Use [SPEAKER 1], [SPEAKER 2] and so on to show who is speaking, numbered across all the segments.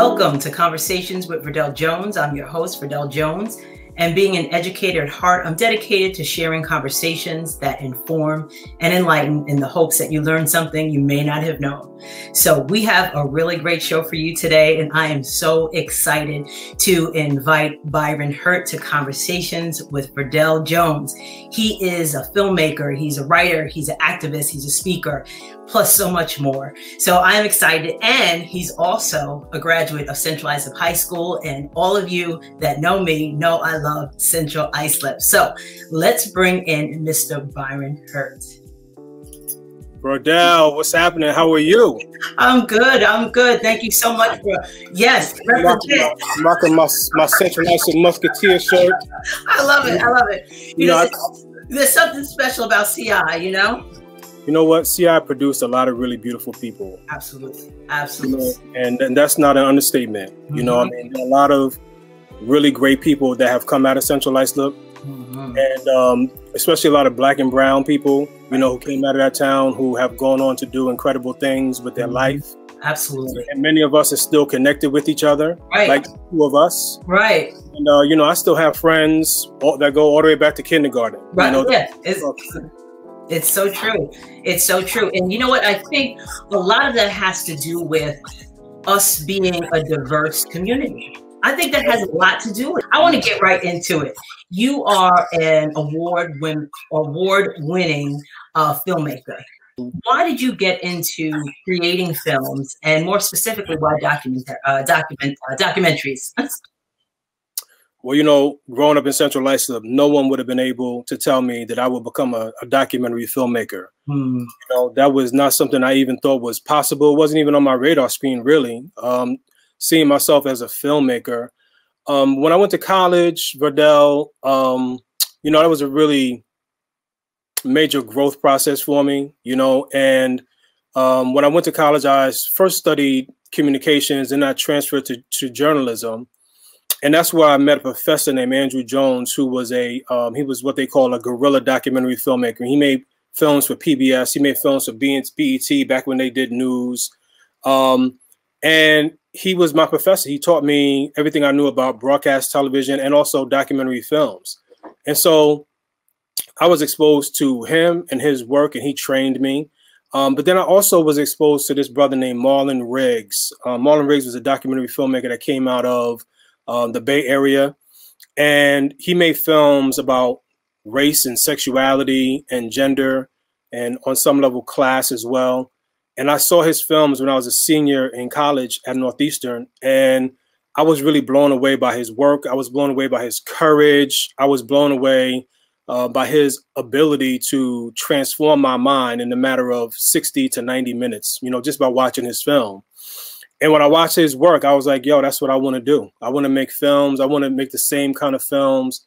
[SPEAKER 1] Welcome to Conversations with Verdel Jones. I'm your host, Verdel Jones. And being an educator at heart, I'm dedicated to sharing conversations that inform and enlighten in the hopes that you learn something you may not have known. So we have a really great show for you today, and I am so excited to invite Byron Hurt to Conversations with Verdel Jones. He is a filmmaker, he's a writer, he's an activist, he's a speaker, plus so much more. So I'm excited. And he's also a graduate of Central Islip High School. And all of you that know me know I love Central Islip. So let's bring in Mr. Byron Hurt.
[SPEAKER 2] Verdel, what's happening? How are you?
[SPEAKER 1] I'm good. I'm good. Thank you so much for, yes, represent.
[SPEAKER 2] I'm rocking my Central Islip Musketeer shirt.
[SPEAKER 1] I love it. I love it. You know, there's something special about CI, you know?
[SPEAKER 2] You know what? CI produced a lot of really beautiful people.
[SPEAKER 1] Absolutely. Absolutely.
[SPEAKER 2] You know, and that's not an understatement. Mm-hmm. You know, I mean, there are a lot of really great people that have come out of Central Islip. Mm-hmm. And especially a lot of Black and brown people, you know, who came out of that town, who have gone on to do incredible things with their life.
[SPEAKER 1] Absolutely.
[SPEAKER 2] And many of us are still connected with each other,
[SPEAKER 1] right.
[SPEAKER 2] Like the two of us.
[SPEAKER 1] Right.
[SPEAKER 2] And, you know, I still have friends that go all the way back to kindergarten.
[SPEAKER 1] Right.
[SPEAKER 2] You know,
[SPEAKER 1] yeah. It's so true. It's so true. And you know what? I think a lot of that has to do with us being a diverse community. I think that has a lot to do with it. I want to get right into it. You are an award-winning filmmaker. Why did you get into creating films, and more specifically, why documentaries?
[SPEAKER 2] Well, you know, growing up in Central Islip, no one would have been able to tell me that I would become a documentary filmmaker. You know, that was not something I even thought was possible. It wasn't even on my radar screen, really. Seeing myself as a filmmaker. When I went to college, Verdel, you know, that was a really major growth process for me, you know. And when I went to college, I first studied communications and I transferred to journalism. And that's where I met a professor named Andrew Jones, who was he was what they call a guerrilla documentary filmmaker. He made films for PBS. He made films for BET back when they did news. And he was my professor. He taught me everything I knew about broadcast television and also documentary films. And so I was exposed to him and his work, and he trained me. But then I also was exposed to this brother named Marlon Riggs. Marlon Riggs was a documentary filmmaker that came out of the Bay Area, and he made films about race and sexuality and gender, and on some level class as well. And I saw his films when I was a senior in college at Northeastern, and I was really blown away by his work. I was blown away by his courage. I was blown away by his ability to transform my mind in a matter of 60 to 90 minutes, you know, just by watching his film. And when I watched his work, I was like, yo, that's what I want to do. I want to make films. I want to make the same kind of films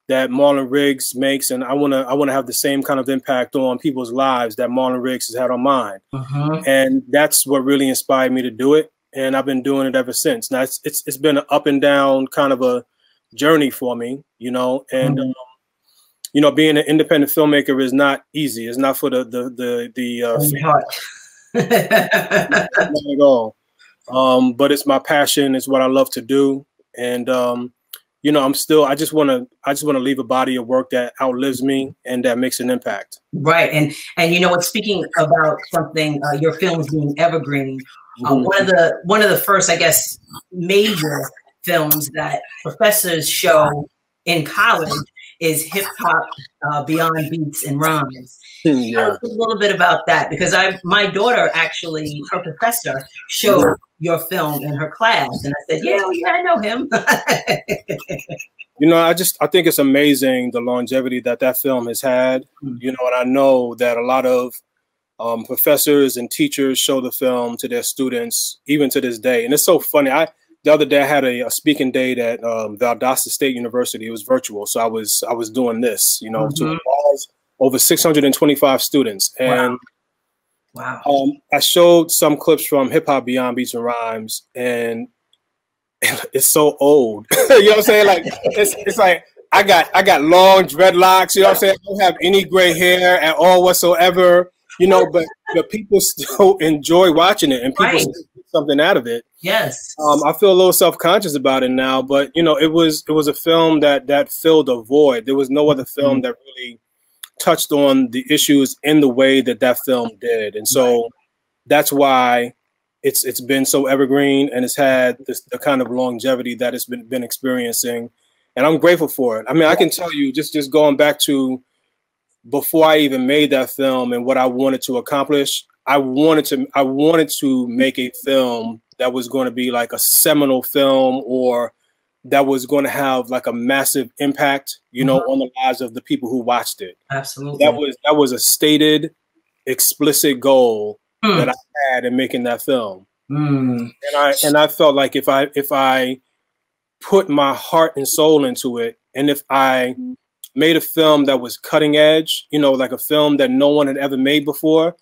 [SPEAKER 2] that Marlon Riggs makes. And I want to have the same kind of impact on people's lives that Marlon Riggs has had on mine. And that's what really inspired me to do it. And I've been doing it ever since. Now, it's been an up and down kind of a journey for me, you know, and, you know, being an independent filmmaker is not easy. It's not for the not at all. But it's my passion. It's what I love to do. And, you know, I just want to leave a body of work that outlives me and that makes an impact. Right.
[SPEAKER 1] And you know what, speaking about something, your films being evergreen, one of the first, I guess, major films that professors show in college is Hip Hop Beyond Beats and Rhymes.
[SPEAKER 2] Yeah.
[SPEAKER 1] Tell us a little bit about that, because my daughter actually, her professor showed your film in her class, and I said, yeah, I know him.
[SPEAKER 2] You know, I think it's amazing the longevity that film has had. You know, and I know that a lot of professors and teachers show the film to their students even to this day. And it's so funny. The other day I had a speaking day at Valdosta State University. It was virtual, so I was doing this, you know, to over 625 students. And
[SPEAKER 1] wow.
[SPEAKER 2] I showed some clips from Hip Hop Beyond Beats and Rhymes, and it's so old. You know what I'm saying? Like it's like I got long dreadlocks. You know what I'm saying? I don't have any gray hair at all whatsoever. You know, but people still enjoy watching it, and people still get something out of it.
[SPEAKER 1] Yes.
[SPEAKER 2] I feel a little self-conscious about it now, but you know, it was a film that filled a void. There was no other film that really touched on the issues in the way that film did, and so that's why it's been so evergreen, and it's had the kind of longevity that it's been experiencing, and I'm grateful for it. I mean, I can tell you, just going back to before I even made that film and what I wanted to accomplish, I wanted to make a film that was going to be like a seminal film, or that was going to have like a massive impact, you know, on the lives of the people who watched it.
[SPEAKER 1] Absolutely.
[SPEAKER 2] That was a stated, explicit goal that I had in making that film. And I felt like if I put my heart and soul into it, and if I made a film that was cutting edge, you know, like a film that no one had ever made before,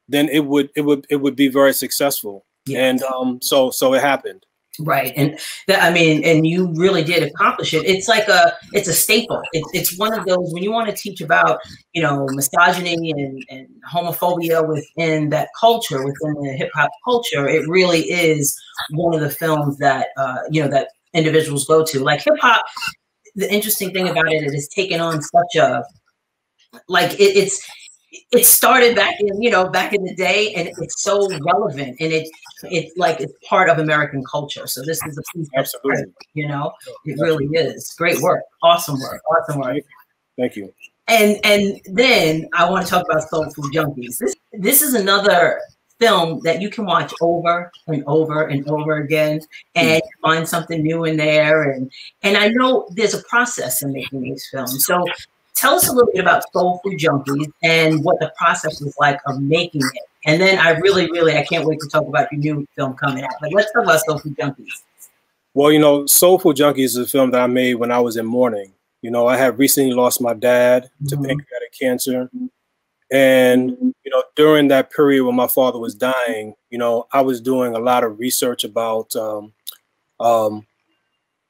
[SPEAKER 2] then it would be very successful. And so it happened.
[SPEAKER 1] Right. And that, I mean, and you really did accomplish it. It's like it's a staple. It's one of those, when you want to teach about, you know, misogyny and homophobia within that culture, within the hip hop culture, it really is one of the films that, you know, that individuals go to. Like hip hop, the interesting thing about it has taken on such a, like it started back in, you know, back in the day, and it's so relevant, and it's like it's part of American culture. So this is a piece that's great, you know, it really is. Great work, awesome work, awesome work.
[SPEAKER 2] Thank you.
[SPEAKER 1] And then I want to talk about Soul Food Junkies. This is another film that you can watch over and over and over again, and find something new in there. And I know there's a process in making these films. So tell us a little bit about Soul Food Junkies and what the process was like of making it. And then I can't wait to talk about your new film coming out. But let's talk about Soul Food Junkies.
[SPEAKER 2] Well, you know, Soul Food Junkies is a film that I made when I was in mourning. You know, I had recently lost my dad to pancreatic cancer. And, you know, during that period when my father was dying, you know, I was doing a lot of research about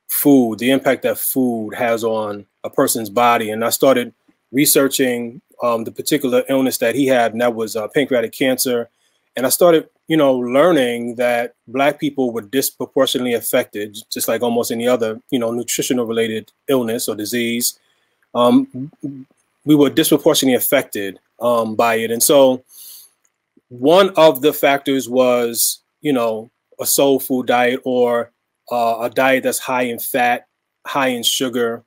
[SPEAKER 2] food, the impact that food has on a person's body. And I started researching the particular illness that he had, and that was pancreatic cancer. And I started, you know, learning that Black people were disproportionately affected, just like almost any other, you know, nutritional related illness or disease. We were disproportionately affected by it. And so one of the factors was, you know, a soul food diet, or a diet that's high in fat, high in sugar,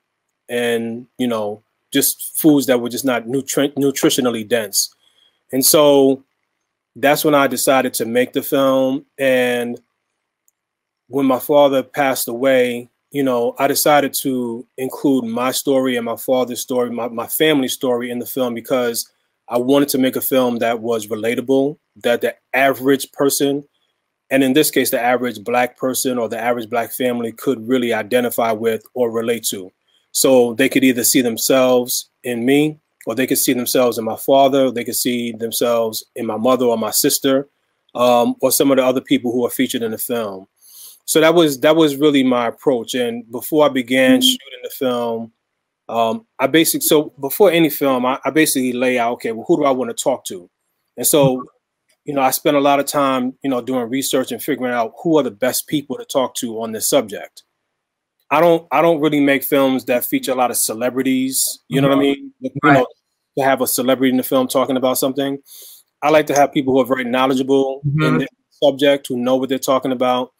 [SPEAKER 2] and, you know, just foods that were just not nutritionally dense. And so that's when I decided to make the film. And when my father passed away, you know, I decided to include my story and my father's story, my family's story in the film, because I wanted to make a film that was relatable, that the average person, and in this case, the average Black person or the average Black family, could really identify with or relate to. So they could either see themselves in me, or they could see themselves in my father, they could see themselves in my mother or my sister, or some of the other people who are featured in the film. So that was really my approach. And before I began shooting the film, so before any film, I basically lay out, okay, well, who do I want to talk to? And so, you know, I spent a lot of time, you know, doing research and figuring out who are the best people to talk to on this subject. I don't really make films that feature a lot of celebrities, you know what I mean? You know, to have a celebrity in the film talking about something. I like to have people who are very knowledgeable in the subject, who know what they're talking about,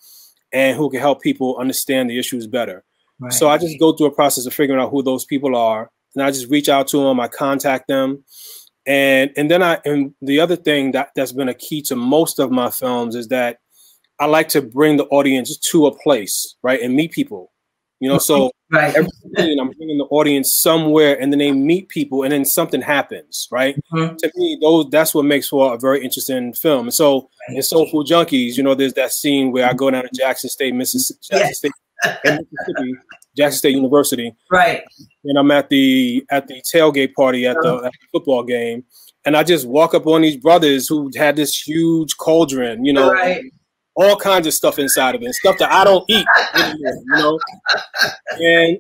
[SPEAKER 2] and who can help people understand the issues better. Right. So I just go through a process of figuring out who those people are, and I just reach out to them, I contact them. And then the other thing that's been a key to most of my films is that I like to bring the audience to a place, right, and meet people. You know, so every scene I'm bringing the audience somewhere, and then they meet people, and then something happens, right? To me, that's what makes for a very interesting film. And so in Soul Food Junkies, you know, there's that scene where I go down to Jackson State, Mississippi, Jackson State University, right? And I'm at the tailgate party at the football game, and I just walk up on these brothers who had this huge cauldron, you know. All kinds of stuff inside of it, stuff that I don't eat anymore, you know. And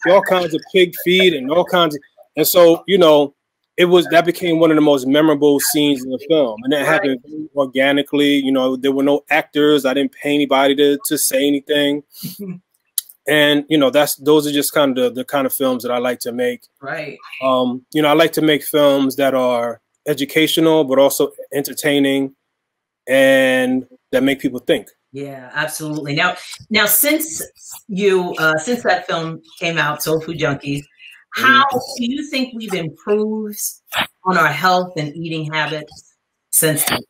[SPEAKER 2] all kinds of pig feed and all kinds of, and so, you know, that became one of the most memorable scenes in the film, and that happened organically. You know, there were no actors. I didn't pay anybody to say anything. And you know, those are just kind of the kind of films that I like to make.
[SPEAKER 1] Right.
[SPEAKER 2] You know, I like to make films that are educational but also entertaining and that make people think.
[SPEAKER 1] Yeah, absolutely. Now since that film came out, Soul Food Junkies, how do you think we've improved on our health and eating habits since then,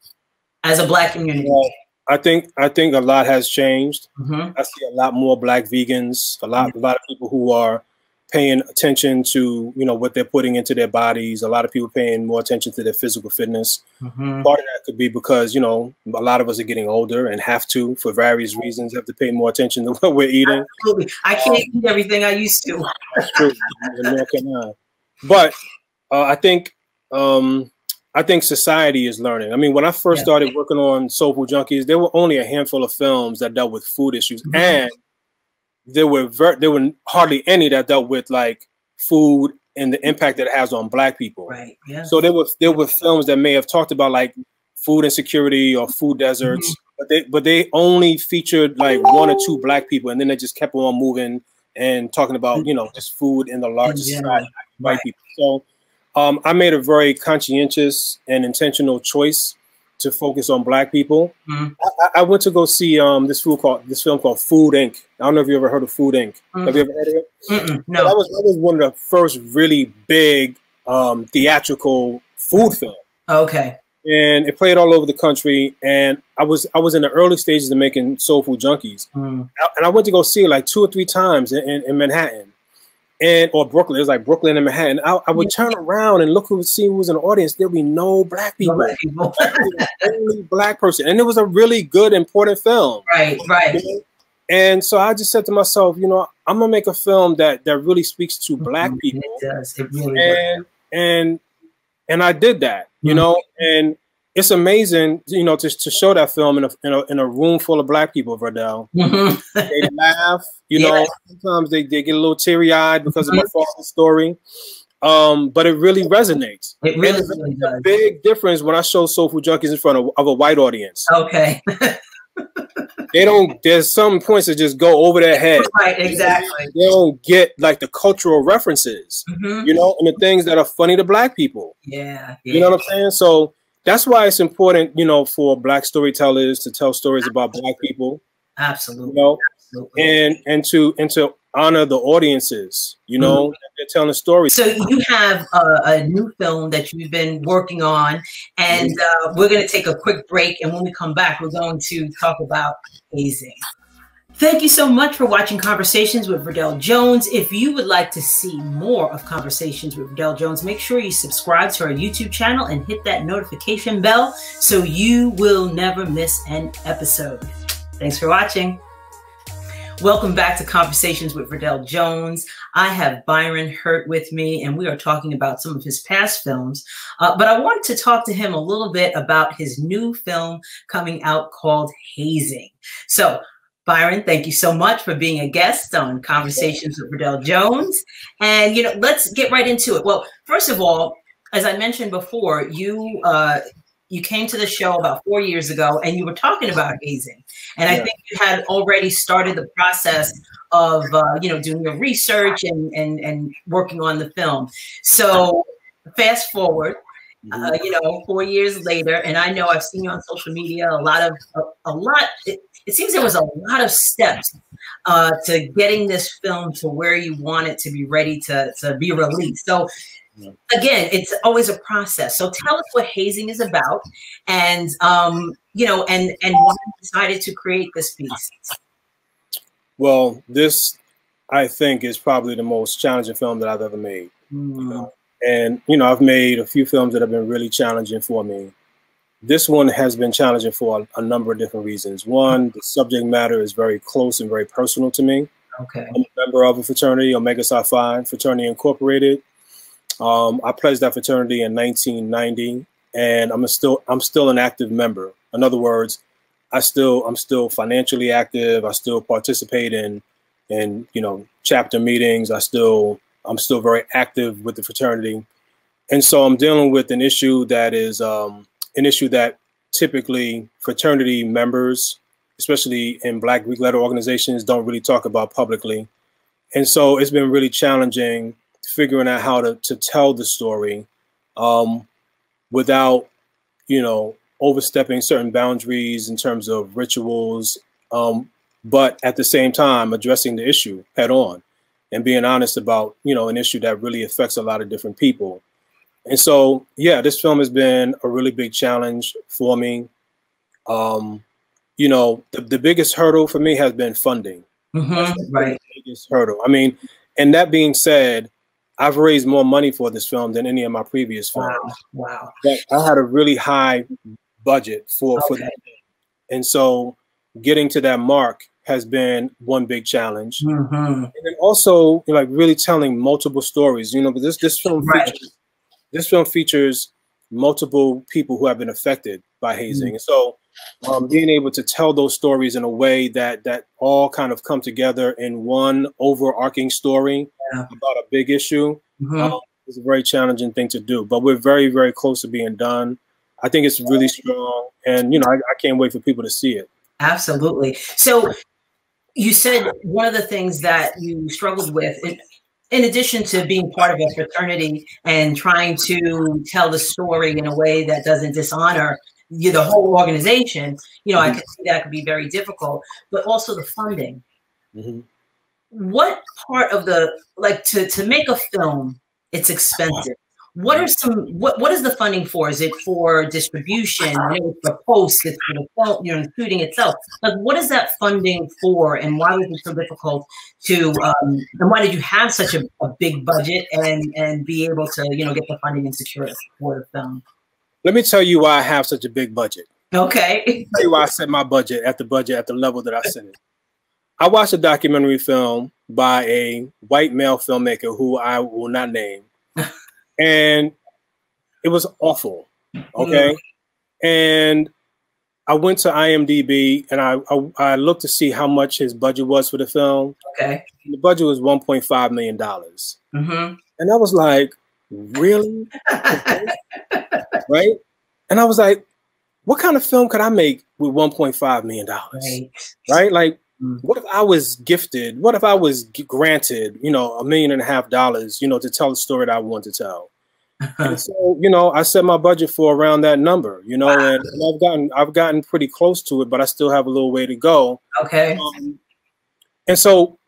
[SPEAKER 1] as a Black community?
[SPEAKER 2] Well, I think a lot has changed. I see a lot more Black vegans, a lot of people who are paying attention to, you know, what they're putting into their bodies. A lot of people paying more attention to their physical fitness. Part of that could be because, you know, a lot of us are getting older and have to, for various reasons, have to pay more attention to what we're eating.
[SPEAKER 1] Absolutely. I can't eat everything I used to.
[SPEAKER 2] That's true. Nor can I. But I think society is learning. I mean, when I first started working on Soul Food Junkies, there were only a handful of films that dealt with food issues, and there were hardly any that dealt with like food and the impact that it has on Black people.
[SPEAKER 1] Right. Yeah.
[SPEAKER 2] So there were films that may have talked about like food insecurity or food deserts, but they only featured like 1 or 2 Black people, and then they just kept on moving and talking about, you know, just food in the larger society, white people. So I made a very conscientious and intentional choice to focus on Black people. I went to go see this film called Food Inc. I don't know if you ever heard of Food Inc. Have you ever heard of it?
[SPEAKER 1] No.
[SPEAKER 2] That was one of the first really big theatrical food film.
[SPEAKER 1] Okay.
[SPEAKER 2] And it played all over the country. And I was in the early stages of making Soul Food Junkies. And I went to go see it like 2 or 3 times in Manhattan. Or Brooklyn. It was like Brooklyn and Manhattan. I would turn around and look who was in the audience. There'd be no Black people. Only Black person. And it was a really good, important film. Right.
[SPEAKER 1] You
[SPEAKER 2] know? And so I just said to myself, you know, I'm gonna make a film that really speaks to Black people.
[SPEAKER 1] It does. It really does.
[SPEAKER 2] And I did that, you know, and it's amazing, you know, to show that film in a room full of Black people, Verdel. They laugh, you know, sometimes they get a little teary-eyed because of my father's story. But it really resonates.
[SPEAKER 1] It really does.
[SPEAKER 2] A big difference when I show Soul Food Junkies in front of a white audience.
[SPEAKER 1] Okay.
[SPEAKER 2] There's some points that just go over their head.
[SPEAKER 1] Right, exactly.
[SPEAKER 2] They don't get like the cultural references, you know, and the things that are funny to Black people.
[SPEAKER 1] Yeah.
[SPEAKER 2] You know what I'm saying? So that's why it's important, you know, for Black storytellers to tell stories about Black people.
[SPEAKER 1] Absolutely.
[SPEAKER 2] You know, and to honor the audiences, you know, that they're telling a story.
[SPEAKER 1] So you have a new film that you've been working on, and we're going to take a quick break. And when we come back, we're going to talk about Hazing. Thank you so much for watching Conversations with Verdel Jones. If you would like to see more of Conversations with Verdel Jones, make sure you subscribe to our YouTube channel and hit that notification bell so you will never miss an episode. Thanks for watching. Welcome back to Conversations with Verdel Jones. I have Byron Hurt with me, and we are talking about some of his past films. But I wanted to talk to him a little bit about his new film coming out called Hazing. So, Byron, thank you so much for being a guest on Conversations with Verdel Jones. And, you know, let's get right into it. Well, first of all, as I mentioned before, you came to the show about 4 years ago, and you were talking about hazing. And I think you had already started the process of, you know, doing your research and working on the film. So fast forward, you know, 4 years later, and I know I've seen you on social media, it seems there was a lot of steps to getting this film to where you want it to be ready to be released. So again, it's always a process. So tell us what Hazing is about, and you know, and why you decided to create this piece.
[SPEAKER 2] Well, this, I think, is probably the most challenging film that I've ever made. And you know, I've made a few films that have been really challenging for me. This one has been challenging for a number of different reasons. One, the subject matter is very close and very personal to me.
[SPEAKER 1] Okay.
[SPEAKER 2] I'm a member of a fraternity, Omega Psi Phi Fraternity Incorporated. I pledged that fraternity in 1990, and I'm still an active member. In other words, I'm still financially active. I still participate in you know, chapter meetings. I'm still very active with the fraternity. And so I'm dealing with an issue that is an issue that typically fraternity members, especially in Black Greek letter organizations, don't really talk about publicly. And so it's been really challenging figuring out how to tell the story without, you know, overstepping certain boundaries in terms of rituals, but at the same time addressing the issue head on and being honest about, you know, an issue that really affects a lot of different people. And so, yeah, this film has been a really big challenge for me. You know, the biggest hurdle for me has been funding.
[SPEAKER 1] Right.
[SPEAKER 2] The biggest hurdle. I mean, and that being said, I've raised more money for this film than any of my previous films.
[SPEAKER 1] Wow.
[SPEAKER 2] But I had a really high budget for that. And so getting to that mark has been one big challenge. And then also, like, really telling multiple stories, you know, but this film features multiple people who have been affected by hazing. And so being able to tell those stories in a way that all kind of come together in one overarching story about a big issue is a very challenging thing to do. But we're very, very close to being done. I think it's really strong. And, you know, I can't wait for people to see it.
[SPEAKER 1] Absolutely. So you said one of the things that you struggled with, in addition to being part of a fraternity and trying to tell the story in a way that doesn't dishonor the whole organization, you know, I could see that could be very difficult, but also the funding. What part of the, like, to make a film, it's expensive. What are what is the funding for? Is it for distribution? You know, it's for posts, it's for the film, you know, shooting itself. Like, what is that funding for, and why was it so difficult to, and why did you have such a big budget and be able to, you know, get the funding and secure it for the film?
[SPEAKER 2] Let me tell you why I have such a big budget.
[SPEAKER 1] Okay.
[SPEAKER 2] Let me tell you why I set my budget at the level that I set it. I watched a documentary film by a white male filmmaker who I will not name. And it was awful, okay? And I went to IMDb and I looked to see how much his budget was for the film.
[SPEAKER 1] Okay.
[SPEAKER 2] And the budget was $1.5 million. And I was like, really? Right? And I was like, what kind of film could I make with $1.5 million? Right? Like, what if I was gifted? What if I was granted, you know, $1.5 million, you know, to tell the story that I want to tell? And so, you know, I set my budget for around that number, you know, and I've gotten pretty close to it, but I still have a little way to go.
[SPEAKER 1] Okay.
[SPEAKER 2] And so,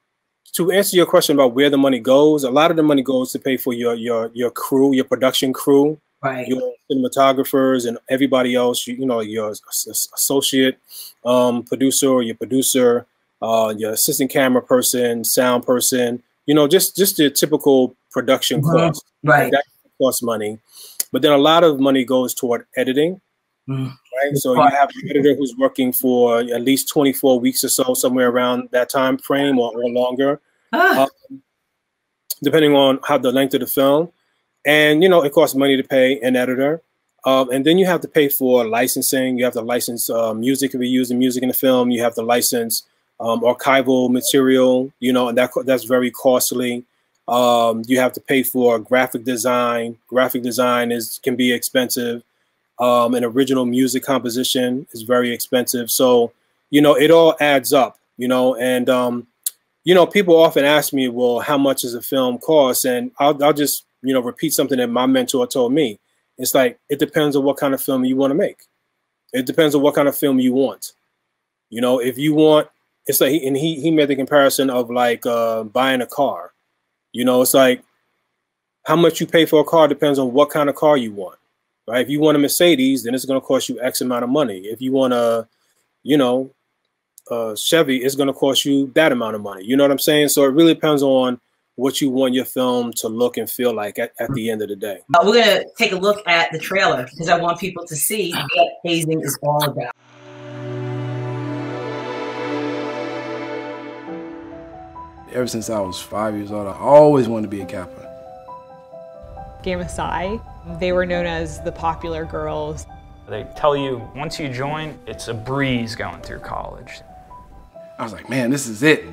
[SPEAKER 2] to answer your question about where the money goes, a lot of the money goes to pay for your crew, your production crew, your cinematographers, and everybody else. You know, your associate producer, or your producer, your assistant camera person, sound person. You know, just the typical production cost. That costs money, but then a lot of money goes toward editing. Right, so you have an editor who's working for at least 24 weeks or so, somewhere around that time frame, or longer, depending on how the length of the film. And, you know, it costs money to pay an editor. And then you have to pay for licensing. You have to license music if you're using music in the film. You have to license archival material, you know, and that's very costly. You have to pay for graphic design. Graphic design can be expensive. An original music composition is very expensive. So, you know, it all adds up, you know, and, you know, people often ask me, well, how much does a film cost? And I'll just, you know, repeat something that my mentor told me. It's like, it depends on what kind of film you want to make. It depends on what kind of film you want. You know, if you want, it's like, and he made the comparison of like buying a car. You know, it's like how much you pay for a car depends on what kind of car you want. Right? If you want a Mercedes, then it's going to cost you X amount of money. If you want a, you know, Chevy, it's going to cost you that amount of money. You know what I'm saying? So it really depends on what you want your film to look and feel like at the end of the day.
[SPEAKER 1] We're going to take a look at the trailer because I want people to see what hazing is all about.
[SPEAKER 3] Ever since I was 5 years old, I always wanted to be a Kappa.
[SPEAKER 4] Gamma Psi, they were known as the popular girls.
[SPEAKER 5] They tell you once you join, it's a breeze going through college.
[SPEAKER 3] I was like, man, this is it.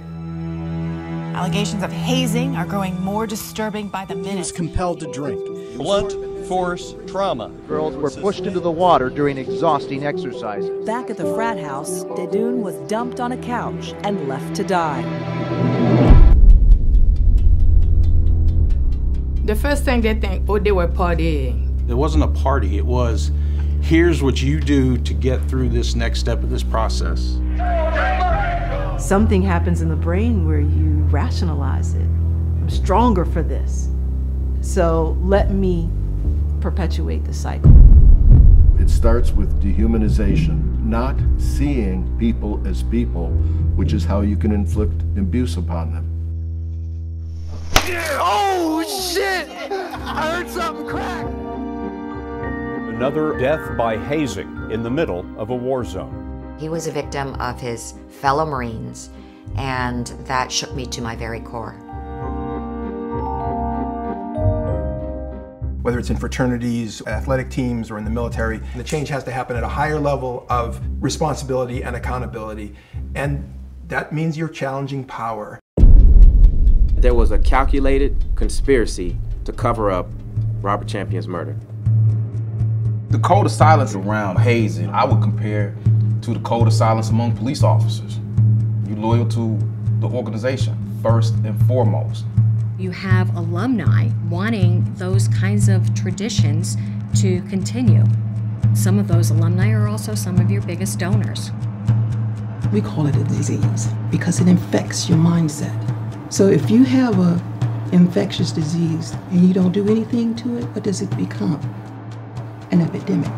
[SPEAKER 6] Allegations of hazing are growing more disturbing by the minute.
[SPEAKER 7] He was compelled to drink blunt,
[SPEAKER 6] force trauma.
[SPEAKER 7] Girls were pushed into the water during exhausting exercises.
[SPEAKER 8] Back at the frat house, Dedoun was dumped on a couch and left to die.
[SPEAKER 9] The first thing they think, oh, they were partying.
[SPEAKER 10] It wasn't a party, it was, here's what you do to get through this next step of this process.
[SPEAKER 11] Something happens in the brain where you rationalize it. I'm stronger for this. So let me perpetuate the cycle.
[SPEAKER 12] It starts with dehumanization, not seeing people as people, which is how you can inflict abuse upon them.
[SPEAKER 7] Oh, shit! I heard something crack!
[SPEAKER 13] Another death by hazing in the middle of a war zone.
[SPEAKER 14] He was a victim of his fellow Marines, and that shook me to my very core.
[SPEAKER 15] Whether it's in fraternities, athletic teams, or in the military, the change has to happen at a higher level of responsibility and accountability. And that means you're challenging power.
[SPEAKER 16] There was a calculated conspiracy to cover up Robert Champion's murder.
[SPEAKER 17] The code of silence around hazing, I would compare to the code of silence among police officers. You're loyal to the organization, first and foremost.
[SPEAKER 18] You have alumni wanting those kinds of traditions to continue. Some of those alumni are also some of your biggest donors.
[SPEAKER 19] We call it a disease because it infects your mindset. So if you have an infectious disease and you don't do anything to it, what does it become? An epidemic.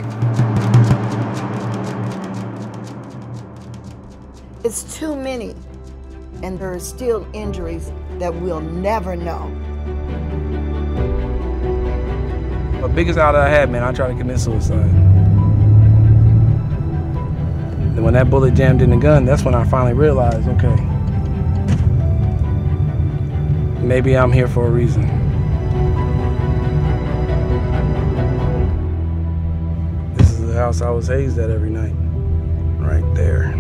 [SPEAKER 20] It's too many, and there are still injuries that we'll never know.
[SPEAKER 3] The biggest outlet I had, man, I tried to commit suicide. And when that bullet jammed in the gun, that's when I finally realized, okay, maybe I'm here for a reason. This is the house I was hazed at every night, right there.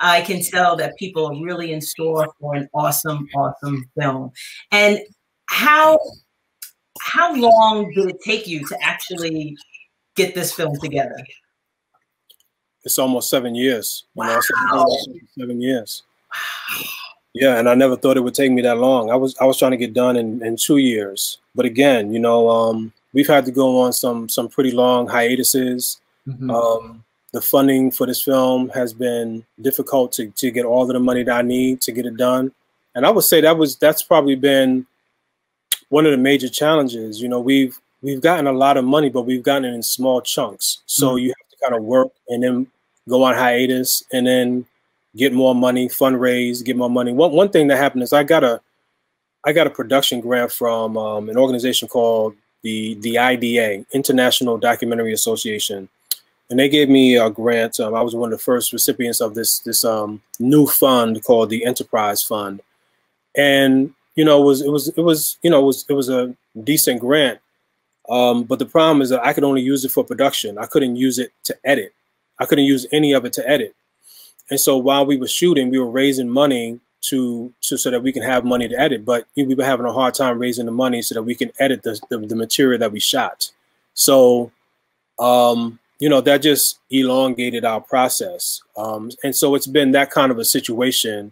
[SPEAKER 1] I can tell that people are really in store for an awesome, awesome film. And how long did it take you to actually get this film together?
[SPEAKER 2] It's almost 7 years.
[SPEAKER 1] Wow.
[SPEAKER 2] 7 years. Wow. Yeah, and I never thought it would take me that long. I was trying to get done in 2 years. But again, you know, we've had to go on some pretty long hiatuses. Mm-hmm. The funding for this film has been difficult to get all of the money that I need to get it done. And I would say that's probably been one of the major challenges. You know, we've gotten a lot of money, but we've gotten it in small chunks. So you have to kind of work and then go on hiatus and then get more money, fundraise, get more money. One thing that happened is I got a production grant from an organization called the IDA, International Documentary Association. And they gave me a grant. I was one of the first recipients of this new fund called the Enterprise Fund, and you know it was a decent grant. But the problem is that I could only use it for production. I couldn't use it to edit. I couldn't use any of it to edit. And so while we were shooting, we were raising money so that we can have money to edit. But we were having a hard time raising the money so that we can edit the material that we shot. So. You know, that just elongated our process. And so it's been that kind of a situation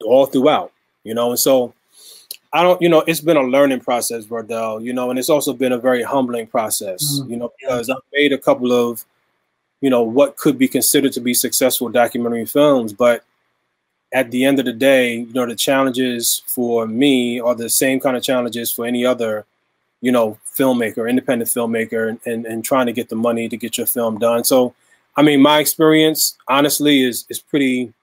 [SPEAKER 2] all throughout, you know, and so it's been a learning process, Verdel, you know, and it's also been a very humbling process, you know, because I've made a couple of, you know, what could be considered to be successful documentary films. But at the end of the day, you know, the challenges for me are the same kind of challenges for any other, you know, filmmaker, independent filmmaker, and trying to get the money to get your film done. So, I mean, my experience, honestly, is pretty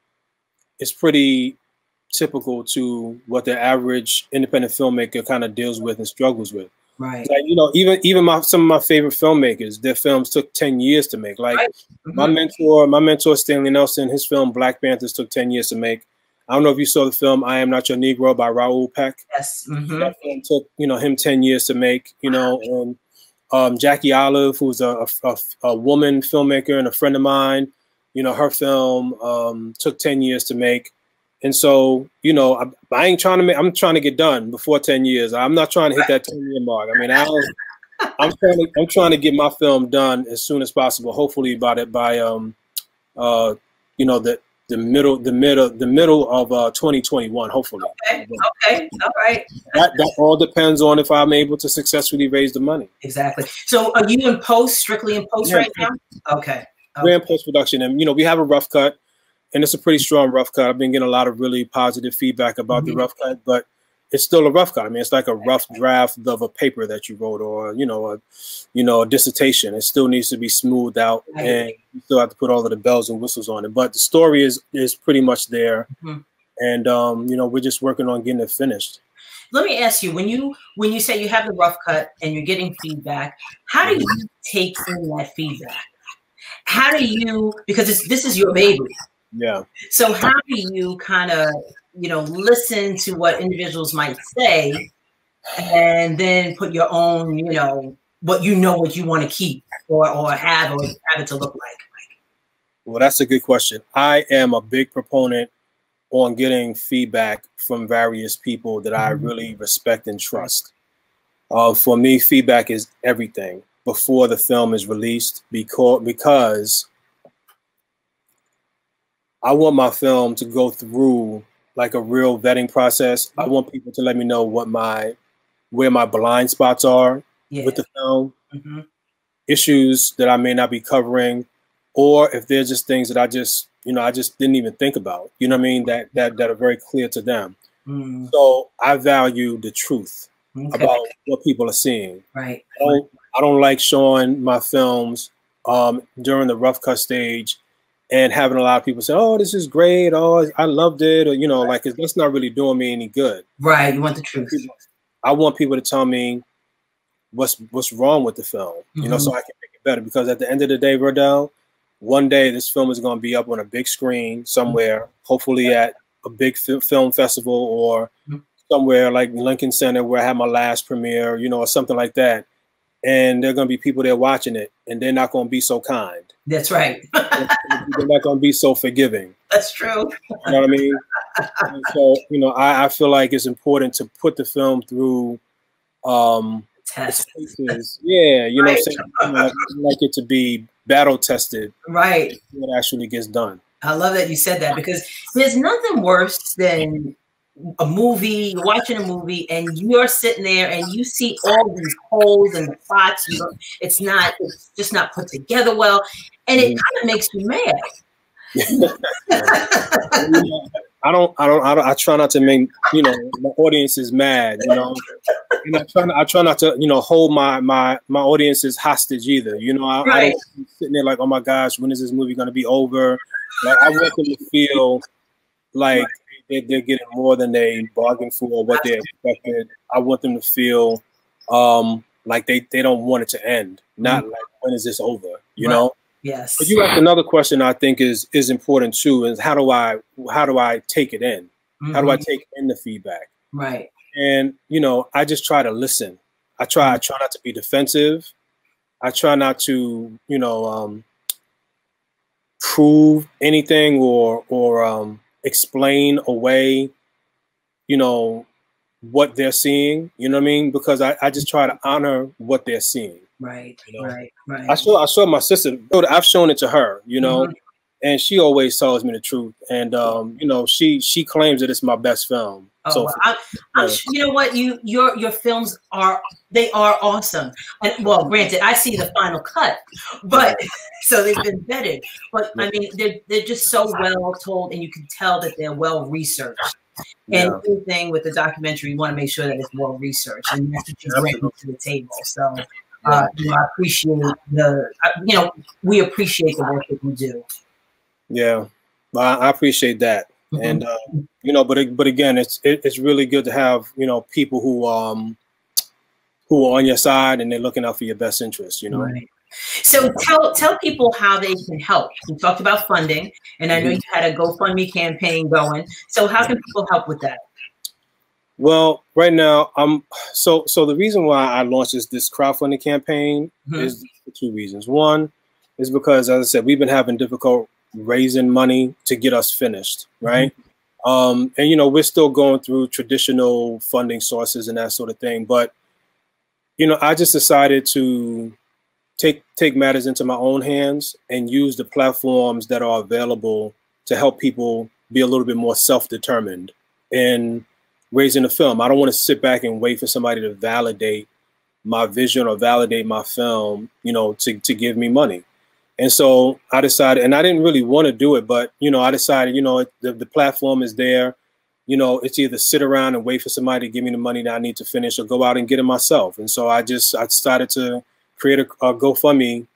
[SPEAKER 2] typical to what the average independent filmmaker kind of deals with and struggles with.
[SPEAKER 1] Right.
[SPEAKER 2] Like, you know, even some of my favorite filmmakers, their films took 10 years to make. Like my mentor Stanley Nelson, his film Black Panthers took 10 years to make. I don't know if you saw the film "I Am Not Your Negro" by Raoul Peck.
[SPEAKER 1] Yes.
[SPEAKER 2] That film took, you know, him 10 years to make. You know, and Jackie Olive, who's a woman filmmaker and a friend of mine, you know, her film took 10 years to make. And so, you know, I ain't trying to I'm trying to get done before 10 years. I'm not trying to hit that 10-year mark. I mean, I'm trying to get my film done as soon as possible. Hopefully by you know, the middle of 2021, hopefully.
[SPEAKER 1] Okay. All right.
[SPEAKER 2] That all depends on if I'm able to successfully raise the money.
[SPEAKER 1] Exactly. So are you in post, strictly in post right now? Okay.
[SPEAKER 2] We're in post-production, and, you know, we have a rough cut, and it's a pretty strong rough cut. I've been getting a lot of really positive feedback about the rough cut, but it's still a rough cut. I mean, it's like a rough draft of a paper that you wrote, or, you know, a dissertation. It still needs to be smoothed out, and you still have to put all of the bells and whistles on it. But the story is pretty much there, and you know, we're just working on getting it finished.
[SPEAKER 1] Let me ask you, when you say you have the rough cut and you're getting feedback, how do you take in that feedback? How do you, because this is your baby.
[SPEAKER 2] Yeah.
[SPEAKER 1] So how do you kind of, you know, listen to what individuals might say and then put your own, you know what you want to keep or have it to look like?
[SPEAKER 2] Well, that's a good question. I am a big proponent on getting feedback from various people that I really respect and trust. For me, feedback is everything before the film is released, because I want my film to go through like a real vetting process. I want people to let me know where my blind spots are with the film, issues that I may not be covering, or if there's just things that I just didn't even think about, you know what I mean, that are very clear to them. So I value the truth about what people are seeing.
[SPEAKER 1] Right.
[SPEAKER 2] I don't like showing my films during the rough cut stage and having a lot of people say, "Oh, this is great. Oh, I loved it," or, you know, like, that's not really doing me any good.
[SPEAKER 1] Right. You want the truth.
[SPEAKER 2] I want people to tell me what's wrong with the film, you know, so I can make it better. Because at the end of the day, Verdel, one day this film is going to be up on a big screen somewhere, hopefully at a big film festival, or somewhere like Lincoln Center where I had my last premiere, you know, or something like that. And there are going to be people there watching it, and they're not going to be so kind.
[SPEAKER 1] That's right.
[SPEAKER 2] They're not going to be so forgiving.
[SPEAKER 1] That's true.
[SPEAKER 2] You know what I mean? And so, you know, I feel like it's important to put the film through
[SPEAKER 1] tests.
[SPEAKER 2] Yeah, you know what I'm saying? I like it to be battle tested.
[SPEAKER 1] Right.
[SPEAKER 2] What actually gets done.
[SPEAKER 1] I love that you said that, because there's nothing worse than a movie, you're watching a movie and you're sitting there and you see all these holes and the plots, it's just not put together well, and it kind of makes you mad.
[SPEAKER 2] I try not to make, you know, my audiences mad, you know, and I try not to, you know, hold my audiences hostage either. You know, I don't sitting there like, oh my gosh, when is this movie going to be over? Like, I want them to feel like they're getting more than they bargained for, or what they expected. I want them to feel like they don't want it to end, not like, when is this over, you know?
[SPEAKER 1] Yes.
[SPEAKER 2] But you asked another question I think is important too, is how do I take it in? How do I take in the feedback?
[SPEAKER 1] Right.
[SPEAKER 2] And, you know, I just try to listen. I try not to be defensive. I try not to, you know, prove anything or explain away, you know, what they're seeing, you know what I mean? Because I just try to honor what they're seeing.
[SPEAKER 1] Right,
[SPEAKER 2] you know?
[SPEAKER 1] right.
[SPEAKER 2] I saw my sister, I've shown it to her, you know, and she always tells me the truth. And, you know, she claims that it's my best film.
[SPEAKER 1] Oh,
[SPEAKER 2] so
[SPEAKER 1] well, you know what, your films are awesome. And, well, granted, I see the final cut, but so they've been vetted. But I mean, they're just so well told, and you can tell that they're well researched. And anything with the documentary, you want to make sure that it's well researched, and that's what you bring to the table. So, you know, I appreciate you know, we appreciate the work that you do.
[SPEAKER 2] Yeah, I appreciate that. And you know, but again, it's really good to have, you know, people who are on your side and they're looking out for your best interest, you know.
[SPEAKER 1] Right. So tell people how they can help. You talked about funding, and I know you had a GoFundMe campaign going. So how can people help with that?
[SPEAKER 2] Well, right now, so the reason why I launched this crowdfunding campaign is for two reasons. One is because, as I said, we've been having difficult raising money to get us finished, right? And, you know, we're still going through traditional funding sources and that sort of thing. But, you know, I just decided to take matters into my own hands and use the platforms that are available to help people be a little bit more self-determined in raising a film. I don't want to sit back and wait for somebody to validate my vision or validate my film, you know, to give me money. And so I decided, and I didn't really want to do it, but, you know, I decided, you know, the platform is there. You know, it's either sit around and wait for somebody to give me the money that I need to finish or go out and get it myself. And so I started to create a GoFundMe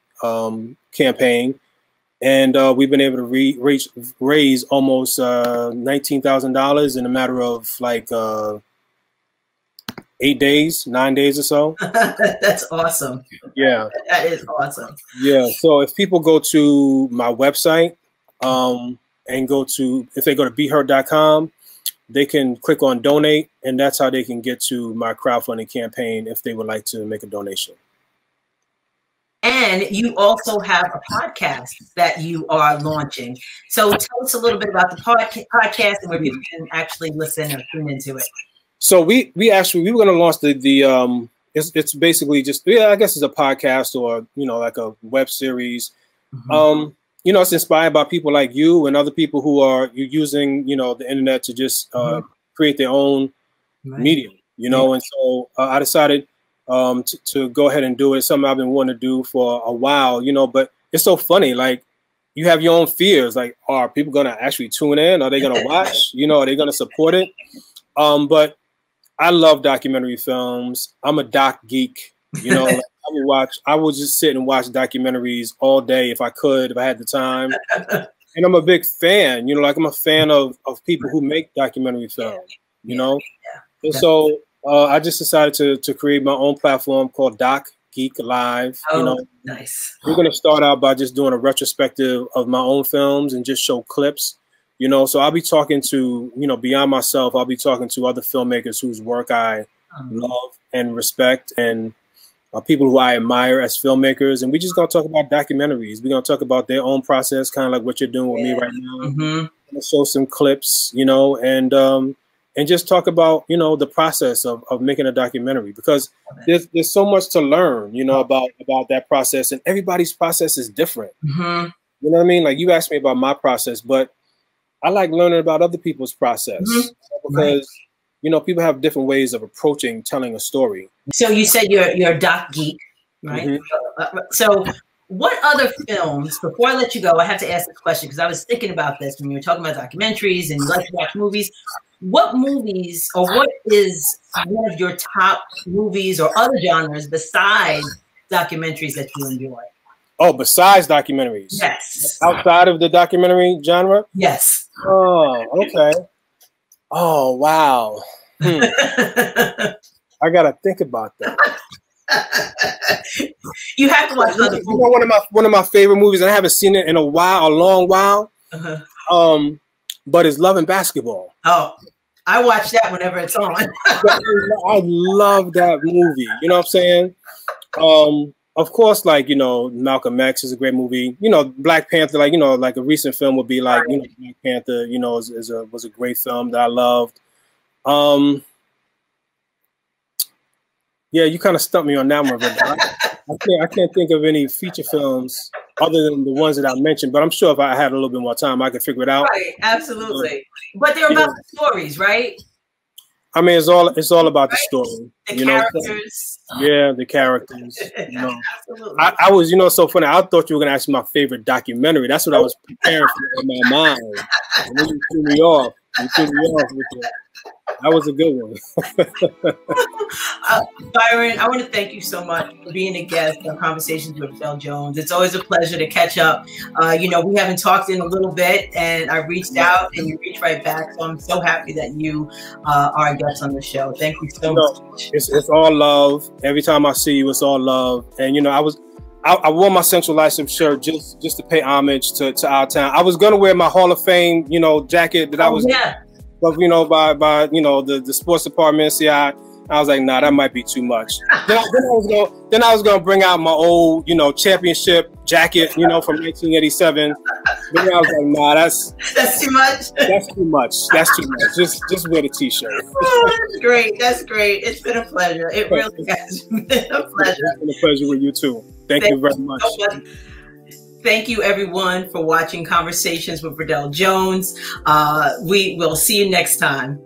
[SPEAKER 2] campaign. And we've been able to raise almost $19,000 in a matter of like 9 days or so.
[SPEAKER 1] That's awesome.
[SPEAKER 2] Yeah.
[SPEAKER 1] That is awesome.
[SPEAKER 2] Yeah. So if people go to my website and if they go to byhurt.com, they can click on donate, and that's how they can get to my crowdfunding campaign if they would like to make a donation.
[SPEAKER 1] And you also have a podcast that you are launching. So tell us a little bit about the podcast and where people can actually listen or tune into it.
[SPEAKER 2] So we were going to launch it's basically just, I guess it's a podcast or, you know, like a web series. Mm-hmm. You know, it's inspired by people like you and other people who are using, you know, the internet to just create their own medium, you know. And so I decided to go ahead and do it. It's something I've been wanting to do for a while, you know, but it's so funny. Like, you have your own fears. Like, are people going to actually tune in? Are they going to watch? You know, are they going to support it? But I love documentary films. I'm a doc geek, you know. Like, I would just sit and watch documentaries all day if I had the time. And I'm a big fan, you know, like I'm a fan of people who make documentary films, you know. And so I just decided to create my own platform called Doc Geek Live.
[SPEAKER 1] Oh,
[SPEAKER 2] you know,
[SPEAKER 1] nice.
[SPEAKER 2] We're going to start out by just doing a retrospective of my own films and just show clips, you know. So I'll be talking to, you know, beyond myself, I'll be talking to other filmmakers whose work I love and respect, and people who I admire as filmmakers. And we're just going to talk about documentaries. We're going to talk about their own process, kind of like what you're doing with me right now. Mm-hmm. I'll show some clips, you know, and just talk about, you know, the process of making a documentary, because there's so much to learn, you know, about that process, and everybody's process is different. Mm-hmm. You know what I mean? Like, you asked me about my process, but I like learning about other people's process, because, you know, people have different ways of approaching telling a story.
[SPEAKER 1] So you said you're a doc geek, right? Mm-hmm. So what other films, before I let you go, I have to ask this question because I was thinking about this when you were talking about documentaries and you like to watch movies. What movies, or what is one of your top movies or other genres besides documentaries that you enjoy?
[SPEAKER 2] Oh, besides documentaries? Yes. Outside of the documentary genre?
[SPEAKER 1] Yes.
[SPEAKER 2] Oh, okay. Oh, wow. I gotta think about that.
[SPEAKER 1] You have to watch other movies.
[SPEAKER 2] You know, one of my favorite movies, and I haven't seen it in a long while. But it's Love and Basketball.
[SPEAKER 1] Oh, I watch that whenever it's on.
[SPEAKER 2] I love that movie. You know what I'm saying? Of course, like, you know, Malcolm X is a great movie. You know, Black Panther, like, you know, like a recent film would be like, you know, Black Panther, you know, was a great film that I loved. Yeah, you kind of stumped me on that one, but I can't think of any feature films other than the ones that I mentioned. But I'm sure if I had a little bit more time, I could figure it out.
[SPEAKER 1] Right, absolutely. But they're about the stories, right?
[SPEAKER 2] I mean, it's all about the story.
[SPEAKER 1] The characters.
[SPEAKER 2] Yeah, the characters. You know, absolutely. I was, you know, so funny. I thought you were gonna ask me my favorite documentary. That's what I was preparing for in my mind. And then you threw me off. You threw me off with that. That was a good one.
[SPEAKER 1] Byron, I want to thank you so much for being a guest on Conversations with Verdel Jones. It's always a pleasure to catch up. You know, we haven't talked in a little bit, and I reached out and you reached right back. So I'm so happy that you are a guest on the show. Thank you so much.
[SPEAKER 2] It's all love. Every time I see you, it's all love. And, you know, I wore my Central License shirt just to pay homage to our town. I was going to wear my Hall of Fame, you know, jacket that I was... But, you know, by you know, the sports department, I was like, nah, that might be too much. then I was gonna bring out my old, you know, championship jacket, you know, from 1987, Then I was like, nah,
[SPEAKER 1] that's too much.
[SPEAKER 2] That's too much. That's too much. Just wear the t-shirt.
[SPEAKER 1] Oh, that's great. That's great. It's been a pleasure. It really has been a pleasure.
[SPEAKER 2] It's been a pleasure with you too. Thank you very much.
[SPEAKER 1] So much. Thank you, everyone, for watching Conversations with Verdel Jones. We will see you next time.